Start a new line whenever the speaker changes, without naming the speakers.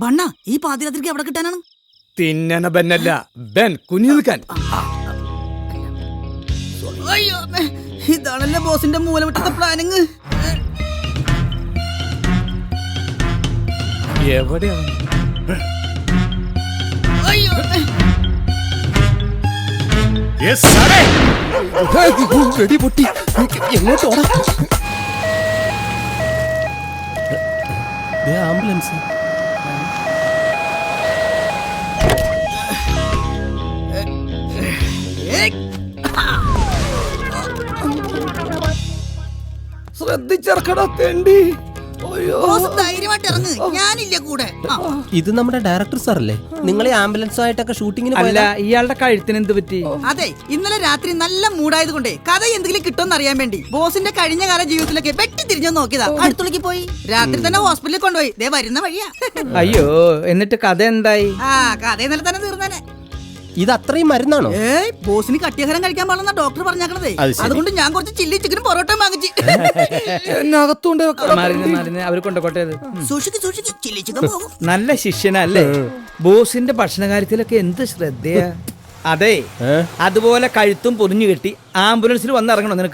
ബണ്ണ ഈ പാതിരാത്രിക്ക് എവിടെ കിട്ടാനാണ്?
തിന്നണ ബെന്നല്ല ബെൻ, കുനിഞ്ഞു നിൽക്കാൻ.
അയ്യോ, ഇതാണല്ലേ ബോസിന്റെ മൂലവിട്ടത്തെ പ്ലാനിങ്.
എവിടെയാണ്?
അയ്യോ,
പൊട്ടി എങ്ങോട്ടോടാ? ആംബുലൻസ്.
ശ്രദ്ധിച്ചിറക്കടാ തെണ്ടി.
ധൈര്യമായിട്ട് ഇറങ്ങ്, ഞാനില്ല കൂടെ.
ഇത് നമ്മുടെ ഡയറക്ടർ സാറല്ലേ? നിങ്ങളെ ആംബുലൻസുമായിട്ടൊക്കെ ഷൂട്ടിങ്ങിന്
അല്ല, ഇയാളുടെ കഴുത്തിന് എന്ത് പറ്റി?
അതെ, ഇന്നലെ രാത്രി നല്ല മൂടായത് കൊണ്ടേ കഥ എന്തെങ്കിലും കിട്ടുമെന്ന് അറിയാൻ വേണ്ടി ബോസിന്റെ കഴിഞ്ഞ കാല ജീവിതത്തിലൊക്കെ വെട്ടി തിരിഞ്ഞു നോക്കിയതാ. അടുത്തുള്ളിക്ക് പോയി രാത്രി തന്നെ ഹോസ്പിറ്റലിൽ കൊണ്ടുപോയി. ദേ വരുന്ന വഴിയാ.
അയ്യോ, എന്നിട്ട് കഥ എന്തായി?
കഥ ഇന്നലെ തന്നെ തീർന്നേനെ.
ഇത് അത്രയും മരുന്നാണോ?
ബോസിന് കട്ടിയാഹാരം കഴിക്കാൻ പാടില്ലെന്ന ഡോക്ടർ പറഞ്ഞേക്കണതേ. അതുകൊണ്ട് ഞാൻ കുറച്ച് ചില്ലി ചിക്കനും പൊറോട്ടയും വാങ്ങിച്ചു.
അവര് കൊണ്ടോട്ടെ.
സൂക്ഷിക്ക് സൂക്ഷിക്ക്, ചില്ലി ചിക്കൻ പോകും.
നല്ല ശിഷ്യനല്ലേ? ബോസിന്റെ ഭക്ഷണ കാര്യത്തിലൊക്കെ എന്ത് ശ്രദ്ധയാ. അതെ, അതുപോലെ കഴുത്തും പൊതിഞ്ഞു കെട്ടി ആംബുലൻസിൽ വന്നിറങ്ങണം നിനക്ക്.